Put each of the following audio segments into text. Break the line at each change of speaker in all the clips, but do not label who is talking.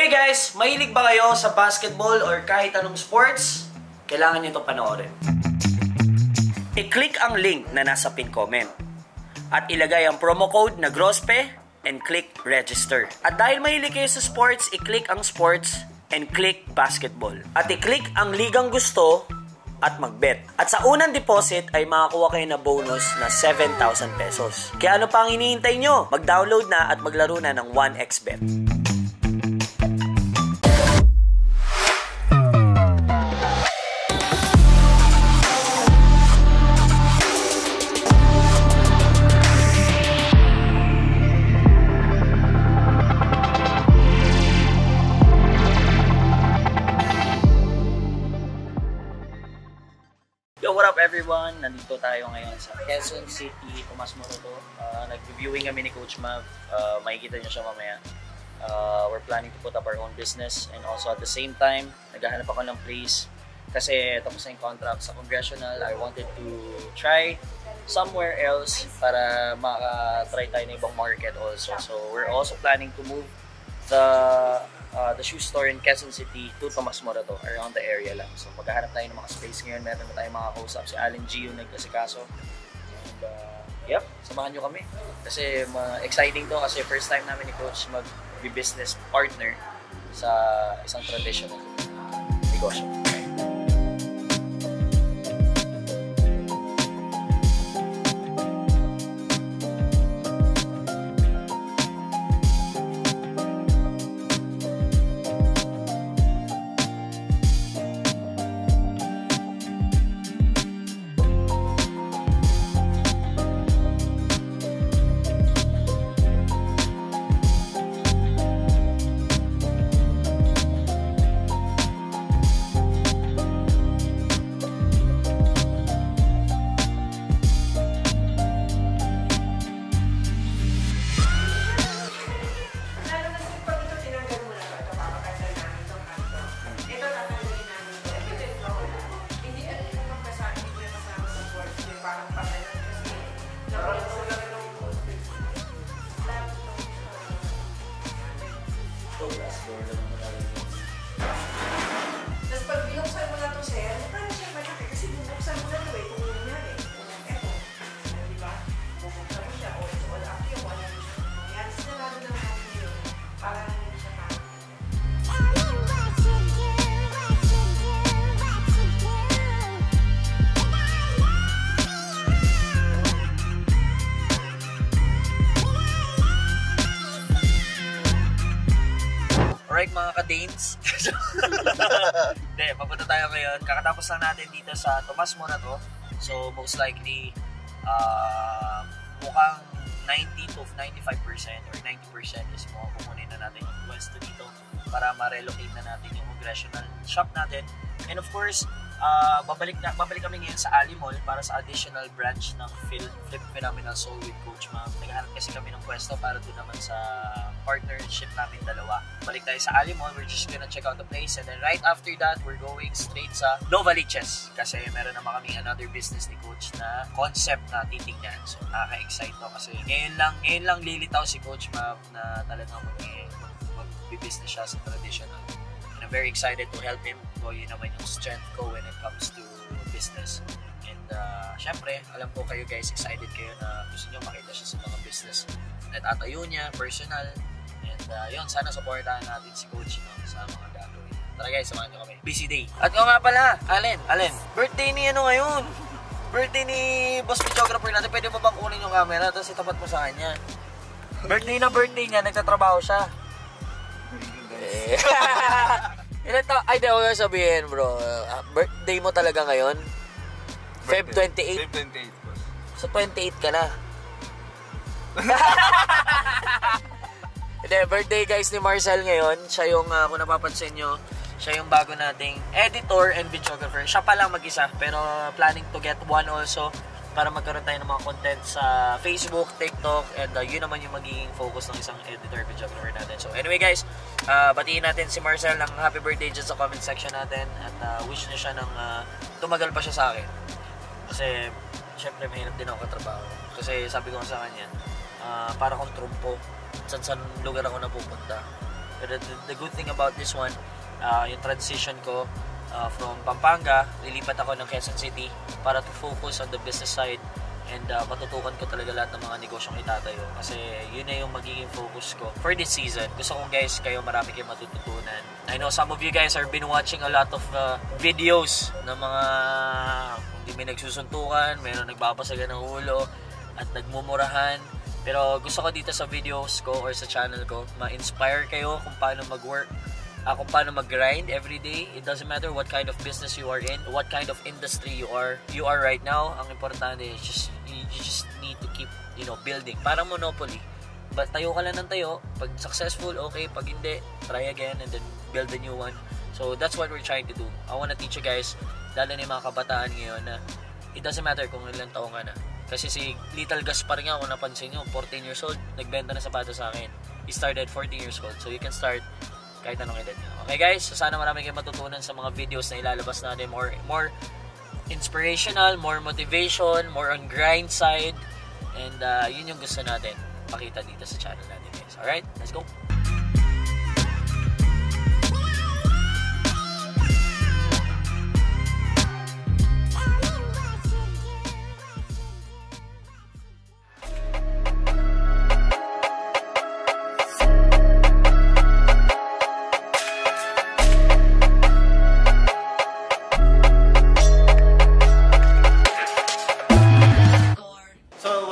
Anyway guys, mahilig ba kayo sa basketball or kahit anong sports? Kailangan nyo ito panoorin. I-click ang link na nasa pin comment at ilagay ang promo code na GROSPE and click register. At dahil mahilig kayo sa sports, i-click ang sports and click basketball. At i-click ang ligang gusto at mag-bet. At sa unang deposit ay makakuha kayo na bonus na 7,000 pesos. Kaya ano pa ang hinihintay nyo? Mag-download na at maglaro na ng 1xBet. Yo, what up everyone? Nandito tayo ngayon sa Quezon City, Tomas Morato. Nag-reviewing kami ni Coach Mav. Makikita nyo siya mamaya. We're planning to put up our own business and also at the same time, naghahanap ako ng place kasi tapos na yung contract sa Congressional. I wanted to try somewhere else para maka-try tayo ng ibang market also. So we're also planning to move the shoe store in Quezon City to Tomas Morato, around the area lang. So maghahanap tayo ng mga space ngayon. Meron na tayong mga kausap. Si Allen G yung nagkasikaso. And yep, samahan nyo kami. Kasi exciting to kasi first time namin ni Coach mag-business partner sa isang traditional negosyo.
Tapos pag binuksan mo na ito, sir, parang siya malaki kasi binuksan mo na ito eh, kung nangyari. Eto, diba? Bubuksan mo siya, o all up yung wala mo siya nangyari. Sinarado na natin yun, para hindi siya parang.
Alright mga ka-Danes. Hindi, papunta tayo ngayon. Kakatapos lang natin dito sa Tomas Morato. So most likely, mukhang 90 to 95% or 90% is mukhang kukunin na natin yung pwesto dito para ma-relocate na natin yung Congressional shop natin. And of course, babalik kami ngayon sa Ali Mall para sa additional branch ng Flip Phenomenal Soul with Coach Mav. Naghahanap kasi kami ng pwesto para doon naman sa partnership namin dalawa. Balik tayo sa Ali Mall, we're just gonna check out the place and then right after that, we're going straight sa Novaliches kasi meron naman kami another business ni Coach na concept na titingnan. So nakaka-excite to kasi ngayon lang lilitaw si Coach Mav na talagang mag-business siya sa traditional. And I'm very excited to help him. So yun naman yung strength ko when it comes to business. And syempre, alam ko kayo guys, excited kayo na gusto nyo makita siya sa mga business na tatayo niya, personal. And yun, sana supportahan natin si Coach sa mga gagawin. Tara guys, samahan nyo kami. Busy day. At nga pala, Allen, birthday ni ano ngayon? Birthday ni boss videographer natin. Pwede mo bang kunin yung camera tapos itapat mo sa kanya? Birthday niya, nagtatrabaho siya. Ay, di ako sabihin bro, birthday mo talaga ngayon? Feb 28?
Feb 28 boss.
So 28 ka na? Hindi, birthday guys ni Marcel ngayon. Siya yung, kung napapansin nyo, siya yung bago nating editor and videographer. Siya pa lang mag-isa, pero planning to get one also para magkaroon tayo ng mga content sa Facebook, TikTok, and yun naman yung magiging focus ng isang editor videographer natin. So anyway guys, batiin natin si Marcel ng happy birthday dyan sa comment section natin at wish niya siya ng tumagal pa siya sa akin. Kasi syempre mahirap din ako katrabaho. Kasi sabi ko sa kanya, para kong trumpo, saan lugar ako napupunta. Pero the good thing about this one, yung transition ko from Pampanga, lilipat ako ng Quezon City para to focus on the business side and matutukan ko talaga lahat ng mga negosyong itatayo kasi yun na yung magiging focus ko for this season. Gusto kong guys, kayo marami kayong matututunan. I know some of you guys are been watching a lot of videos ng mga hindi may nagsusuntukan, mayroon nagbabasagan ng ulo at nagmumurahan. Pero gusto ko dito sa videos ko or sa channel ko, ma-inspire kayo kung paano mag-work, kung paano mag-grind every day. It doesn't matter what kind of business you are in, what kind of industry you are right now. Ang importante is you just need to keep, building. Parang Monopoly. But tayo ka lang ng tayo. Pag successful, okay. Pag hindi, try again and then build a new one. So that's what we're trying to do. I wanna teach you guys, lalo na yung mga kabataan ngayon, na it doesn't matter kung ilang taong ka na. Kasi si Little Gaspar nga, kung napansin nyo, 14 years old, nagbenta na sapatos sa akin. He started 14 years old. So you can start kahit anong edad nyo. Okay guys, so sana marami kayong matutunan sa mga videos na ilalabas natin. More inspirational, more motivation, more on grind side. And yun yung gusto natin pakita dito sa channel natin guys. Alright, let's go!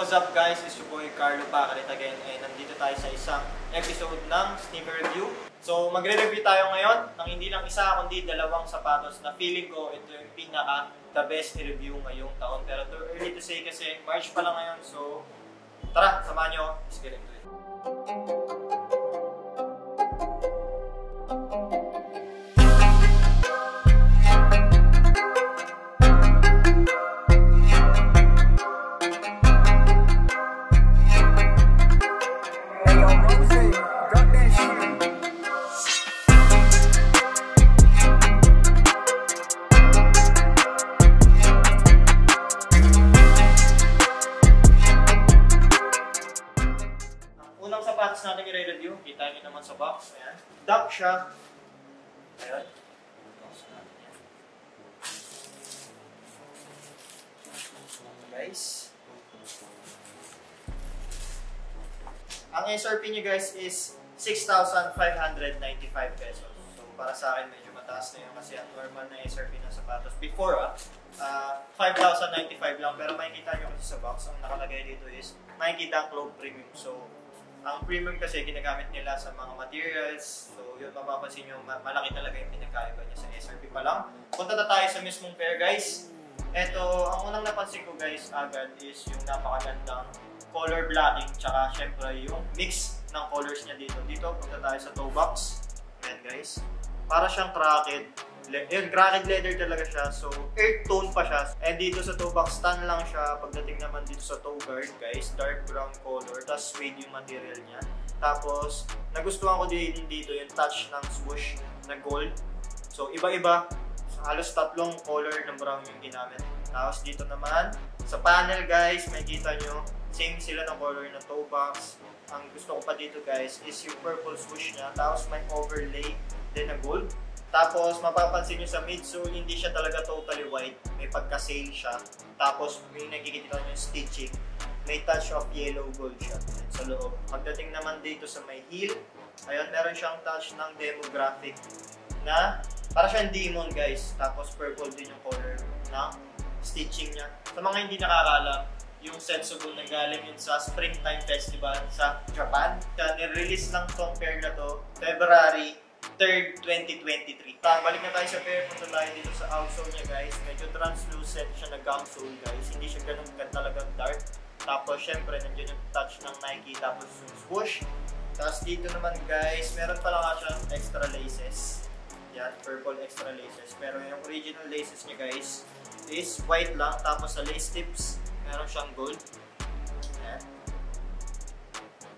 What's up guys, it's your boy Carlo Pacalit again and nandito tayo sa isang episode ng sneaker review. So magre-review tayo ngayon ng hindi lang isa kundi dalawang sapatos na feeling ko ito yung pinaka the best review ngayong taon. Pero too early to say kasi March pa lang ngayon, so tara, samahan nyo, let's get into it. Natin i-review, kita nyo naman sa box. Ayan. Duck siya. Ayan. Guys. Ang SRP nyo guys is 6,595 pesos. So para sa akin medyo mataas na yun kasi ang normal na SRP ng sapatos before 5,095 lang. Pero makikita nyo kasi sa box, ang nakalagay dito is makikita ang Cloak Premium. So ang premium kasi ginagamit nila sa mga materials. So yun, mapapansin nyo, malaki talaga yung pinagkaiba niya sa SRP pa lang. Punta na tayo sa mismong pair guys. Ito, ang unang napansin ko guys agad is yung napakagandang color blocking. Tsaka syempre yung mix ng colors niya dito. Dito, punta tayo sa toe box. Ayan guys. Para siyang cracked. Yun, cracked leather talaga siya. So, earth tone pa siya. And dito sa toe box, tan lang siya. Pagdating naman dito sa toe guard, guys, dark brown color. Tapos suede yung material niya. Tapos, nagustuhan ko din dito yung touch ng swoosh na gold. So, iba-iba. Halos tatlong color ng brown yung ginamit. Tapos, dito naman, sa panel guys, makikita nyo, same sila ng color ng toe box. Ang gusto ko pa dito guys is yung purple swoosh niya. Tapos, may overlay din na gold. Tapos, mapapansin nyo sa midsole, hindi siya talaga totally white. May pagka-sail siya. Tapos, may nakikita nyo yung stitching. May touch of yellow gold siya sa loob. Pagdating naman dito sa may heel, ayun, meron siyang touch ng demographic na para siyang demon guys. Tapos, purple din yung color ng stitching niya. Sa mga hindi nakakaalam, yung Sensible na galing yun sa Springtime Festival sa Japan. Nirelease lang tong pair na to February 3rd, 2023. Balik na tayo sa pair. Punta tayo dito sa outsole niya guys. Medyo translucent siya na gum sole guys. Hindi siya ganun talagang dark. Tapos syempre nandiyan yung touch ng Nike. Tapos yung swoosh. Tapos dito naman guys, meron pala nga siyang extra laces. Yan, purple extra laces. Pero yung original laces niya guys is white lang. Tapos sa lace tips, meron siyang gold. Yan.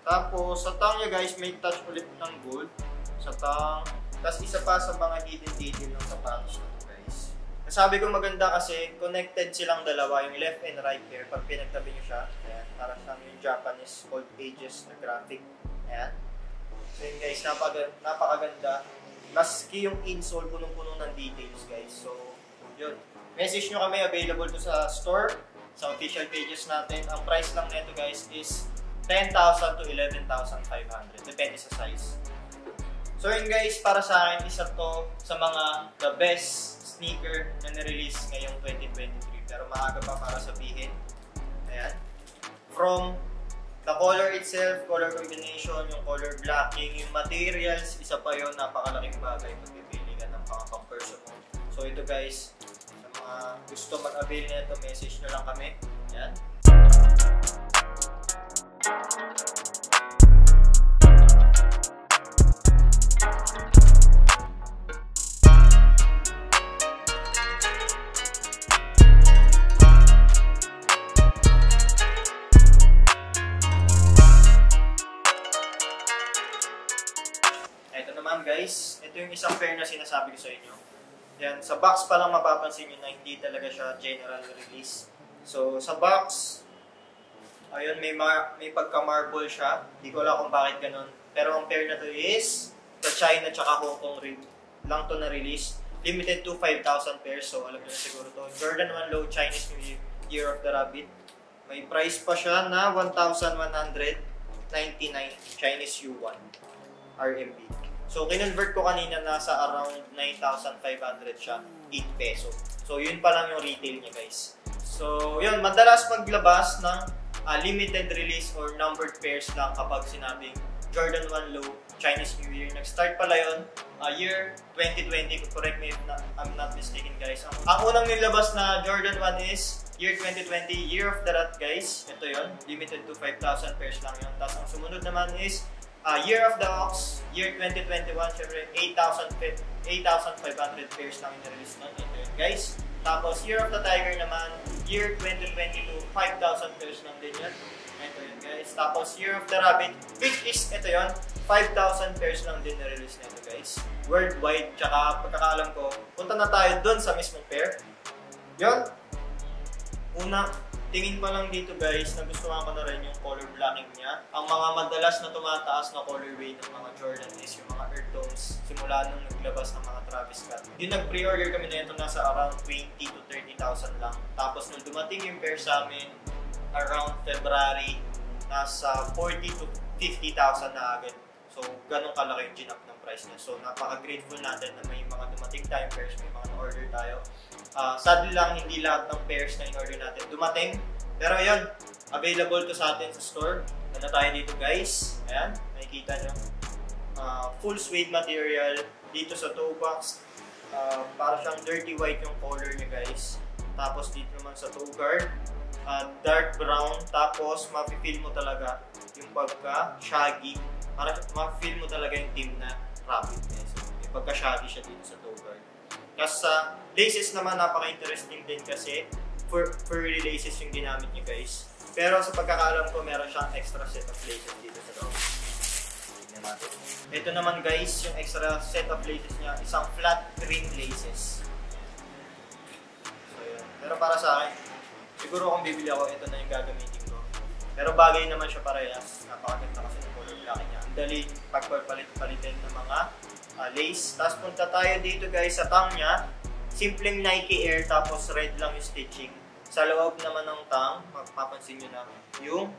Tapos sa tongue niya guys, may touch ulit ng gold. Sa tongue. Tapos isa pa sa mga hidden detail ng sapatos na ito guys. Nasabi ko maganda kasi connected silang dalawa, yung left and right pair. Pag pinagtabi nyo siya, ayan, para siyang yung Japanese old pages na graphic. Ayan. So yun guys, napakaganda. Maski yung insole, punong-puno ng details guys. So, yun. Message nyo kami, available to sa store, sa official pages natin. Ang price lang nito guys is 10,000 to 11,500. Depende sa size. So yun guys, para sa akin, isa to sa mga the best sneaker na nirelease ngayong 2023. Pero maaga pa para sabihin. Ayan. From the color itself, color combination, yung color blocking, yung materials, isa pa yun, napakalaking bagay pag pipili ka ng pang-person mo. So ito guys, sa mga gusto mag-avail nito, message nyo lang kami. Yan. Guys, ito yung isang pair na sinasabi ko sa inyo. Yan, sa box pa lang mapapansin nyo na hindi talaga siya general release. So, sa box, ayun, may pagka-marble siya. Hindi ko alam kung bakit ganun. Pero ang pair na to is sa China tsaka Hong Kong lang to na-release. Limited to 5,000 pairs. So, alam nyo na siguro to. Jordan 1 Low Chinese New Year of the Rabbit. May price pa siya na 1,199 Chinese Yuan RMB. So, kinonvert ko kanina nasa around 9,500 siya, 8 peso. So, yun pa lang yung retail niya, guys. So, yun, madalas maglabas ng limited release or numbered pairs lang kapag sinabing Jordan 1 Low Chinese New Year. Nag-start pala yun, year 2020, correct me if I'm not mistaken, guys. Ang unang nilabas na Jordan 1 is year 2020, Year of the Rat, guys. Ito yun, limited to 5,000 pairs lang yun. Tapos ang sumunod naman is Year of the Ox, year 2021, syempre 8,500 pairs lang in-release nun. Ito yun, guys. Tapos, Year of the Tiger naman, year 2022, 5,000 pairs lang din yun. Ito yun, guys. Tapos, Year of the Rabbit, which is, ito yun, 5,000 pairs lang din na-release nito, guys. Worldwide, tsaka pagkakaalam ko, punta na tayo dun sa mismong pair. Yun. Una, tingin pa lang dito guys, nagustuhan ko na rin yung color blocking niya. Ang mga madalas na tumataas na colorway ng mga Jordan is yung mga earth tones simula nung naglabas ng mga Travis Scott. Yung nag-pre-order kami na ito nasa around 20 to 30,000 lang. Tapos nung dumating yung pair sa amin around February, nasa 40 to 50,000 na agad. So, ganun kalaki yung ginap ng price niya. So, napaka-grateful natin na may mga dumating tayong pairs, may mga na-order tayo. Sadly lang, hindi lahat ng pairs na in-order natin dumating. Pero yun, available to sa atin sa store. Ano tayo dito guys? Ayan, makikita nyo. Full suede material dito sa toe box. Para siyang dirty white yung color niya guys. Tapos dito naman sa toe guard, dark brown. Tapos mafe-feel mo talaga yung pagka-shaggy. Para mafe-feel mo talaga yung team na Rabbit. So, yung pagka-shaggy siya dito sa toe guard. Kasi sa laces naman, napaka-interesting din kasi furry laces yung ginamit niyo guys. Pero sa pagkakaalam ko, meron siyang extra set of laces dito sa loob. Tignan natin. Ito naman guys, yung extra set of laces niya, isang flat ring laces. So yun. Pero para sa akin, siguro kung bibili ako, ito na yung gagamitin ko. Pero bagay naman siya parehas. Napakaganda kasi ng color blocking niya. Ang dali pagpapalit-palitin ng mga lace. Tapos punta tayo dito guys sa tang niya. Simpleng Nike Air tapos red lang yung stitching. Sa loob naman ng tang, mapapansin nyo na yung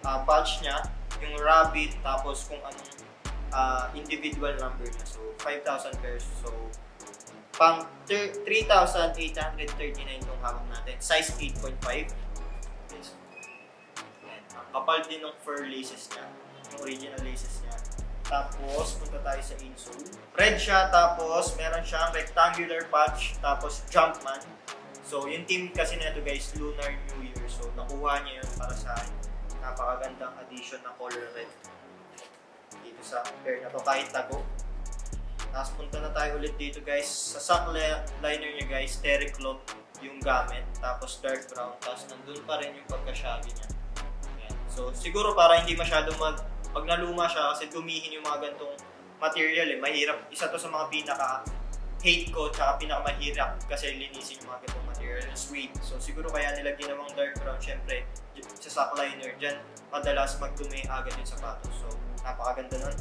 pouch niya, yung rabbit, tapos kung anong individual number niya. So, 5,000 pairs. So, pang 3,839 itong hawak natin. Size 8.5. Okay, so, ang kapal din ng fur laces niya. Yung original laces niya. Tapos, punta tayo sa insole. Red siya, tapos meron siyang rectangular patch, tapos Jumpman. So, yung team kasi nito guys, Lunar New Year. So, nakuha niya yun para sa akin. Napakagandang addition na color red dito sa pair na to, kahit tago. Tapos, punta na tayo ulit dito guys. Sa sock liner niya guys, terry cloth yung gamit. Tapos, dark brown. Tapos, nandun pa rin yung pagka-shaggy niya. Ayan. So, siguro para hindi masyadong pag naluma siya kasi dumihin yung mga gantong material mahirap. Isa to sa mga pinaka-hate ko tsaka pinaka-mahirap kasi linisin yung mga gantong material yung suede. So siguro kaya nila ginawang dark brown. Syempre, sa sock liner dyan, madalas magdumi agad yung sapatos. So napakaganda nun.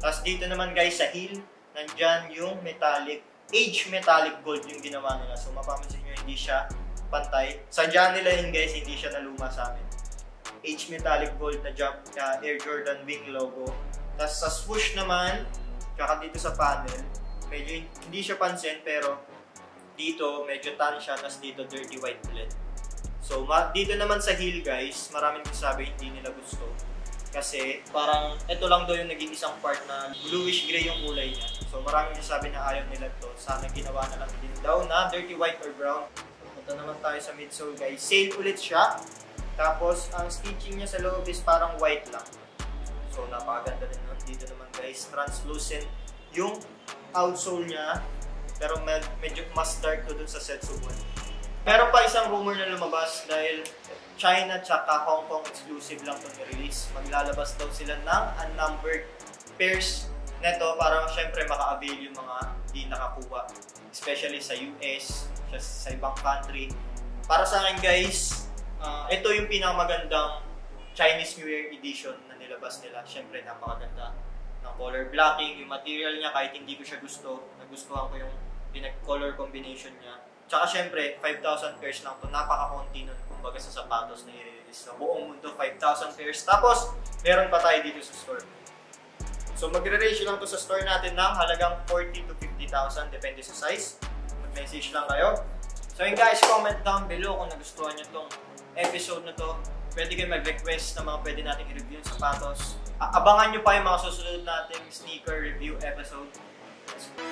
Tapos dito naman guys sa heel, nandyan yung metallic, aged metallic gold yung ginawa nila. So mapapansin nyo, hindi siya pantay. Sadya nila yun guys, hindi siya naluma sa amin. Aged metallic gold na Air Jordan Wing logo. Tapos sa swoosh naman, tsaka dito sa panel, medyo hindi siya pansin pero dito medyo tan siya, tapos dito dirty white blend. So dito naman sa heel guys, maraming sabi hindi nila gusto. Kasi parang ito lang daw yung naging isang part na bluish gray yung kulay niya. So maraming sabi na ayaw nila to. Sana ginawa na lang din daw na dirty white or brown. Punta naman tayo sa midsole guys. Sale ulit siya. Tapos ang stitching niya sa loob is parang white lang. So napakaganda din nun. Dito naman guys, translucent yung outsole niya. Pero medyo mas dark to dun sa Setsu 1. Pero pa isang rumor na lumabas dahil China tsaka Hong Kong exclusive lang itong release. Maglalabas daw sila ng unnumbered pairs neto para syempre maka-avail yung mga di nakakuha. Especially sa US, sa ibang country. Para sa akin guys, ito yung pinakamagandang Chinese New Year edition na nilabas nila. Syempre napakaganda ng color blocking, yung material niya kahit hindi ko siya gusto. Nagustuhan ko yung color combination niya. Tsaka syempre, 5,000 pairs lang ito. Napaka-konti nun. Kumbaga sa sapatos na i-release. Sa buong mundo, 5,000 pairs. Tapos, meron pa tayo dito sa store. So, magre-ratio lang ito sa store natin ng halagang 40,000 to 50,000. Depende sa size. Mag-message lang kayo. So, yun guys, comment down below kung nagustuhan nyo itong episode na to. Pwede kayo mag-request na mga pwede natin i-review yung sapatos. Abangan nyo pa yung mga susunod nating sneaker review episode. Let's go.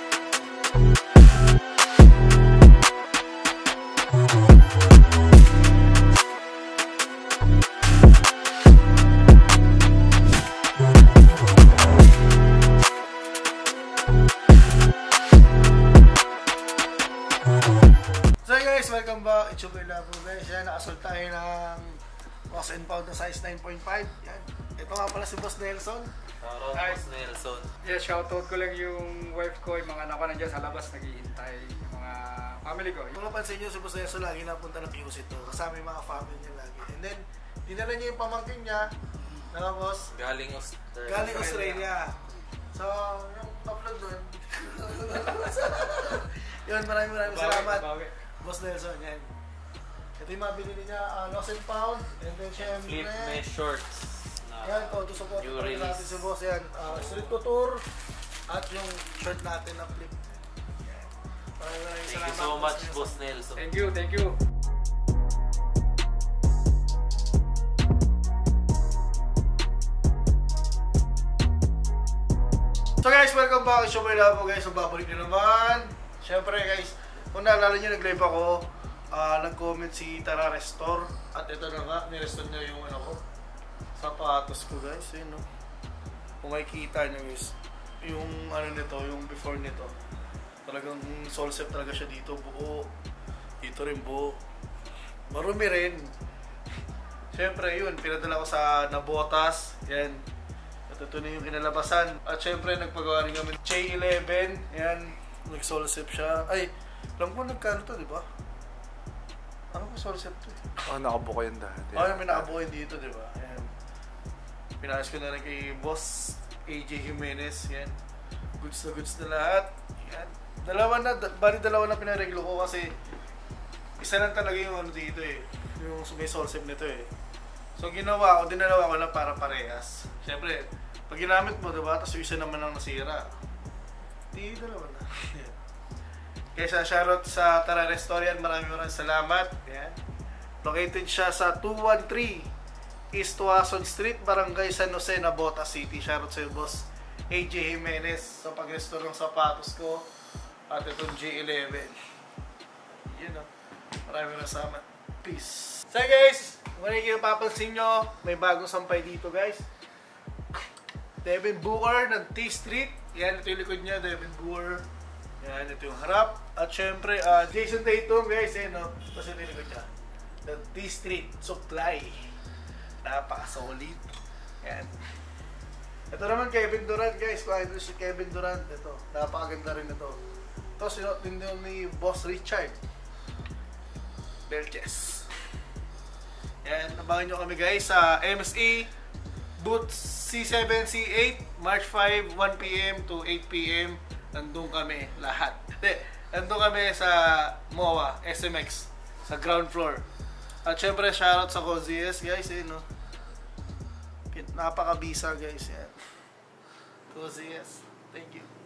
Welcome back, it's your boy Labo guys. Yan, nakasult tayo ng Boss & Pound na size 9.5. Yan. Ito nga pala si Boss Nelson.
Hi, Boss Nelson. Yeah, shoutout ko lang yung wife ko, yung mga anak ko nandiyan sa labas naghihintay, yung mga family ko.
Kung napansin nyo, si Boss Nelson lagi napunta ng PUC ito. Kasama yung mga family niya lagi. And then, dinala niya yung pamangkin niya. Boss?
Galing
Australia. So, yung upload doon. Yun, maraming salamat. Boss Nelson, yan. Ito yung mabili niya, Lost and Found. And then, syempre,
Flip may shorts.
Yan, to support natin si Boss. Yan, Street Couture. At yung shirt natin na Flip. Yan. Maraming
Thank you so much, Boss Nelson. Thank you.
So guys, welcome back. It's your boy Labo guys. So babalik na naman. Syempre guys, kung naalala nyo, nag-live ako, nag-comment si Tara Restore. At ito na nga, ni-restore niya yung sapatos ko guys. Yun, no? Kung makikita nyo guys, yung nito, yung before nito. Talagang sole set talaga siya dito, buo. Dito rin buo. Marumi rin. Syempre yun, pinadala ko sa Nabotas. Yan. At ito na yung kinalabasan. At syempre, nagpagawa rin kami J11. Yan. Nag-sole set siya. Ay, alam ko nagkano to, di ba? Ano ba sole set to?
Nakabuko yun dati.
May nakabuko yun dito, di ba? Ayan. Pinayos ko na rin kay Boss AJ Jimenez. Yan. Goods na lahat. Yan. Dalawa na pinareglo ko kasi isa lang talaga yung dito eh. Yung may sole set nito eh. So dinalawa ko na para parehas. Siyempre, pag ginamit mo, di ba? Tapos yung isa naman ang nasira. Di dalawa na. Yan. Kaya shoutout sa Tara Restaurant, maraming salamat. Yan. Located siya sa 213 East Tuason Street, Barangay San Jose, Nabotas City. Shoutout sa iyo, Boss AJ Jimenez, sa pag-restore ng sapatos ko at itong J11. Yun o. Maraming salamat. Peace. So guys, kung hindi papansin nyo, may bagong sampay dito guys. Devin Booker ng T Street. Yan, ito yung likod niya, Devin Booker. Yan, ito yung harap. At syempre, Jason Tatum guys, no? Kasi ito yung likod niya. The T Street Supply. Napaka-solid. Yan. Ito naman Kevin Durant guys. Kung idol si Kevin Durant, ito. Napakaganda rin ito. Ito, sinuot din ni Boss Richard Belches. Yan, nabangan nyo kami guys sa MSE booth C7, C8, March 5, 1 p.m. to 8 p.m. Nandun kami lahat. Nandun kami sa MOA, SMX, sa ground floor. At syempre, shoutout sa Cozies, guys, no? Napakabisa, guys, yan. Cozies, thank you.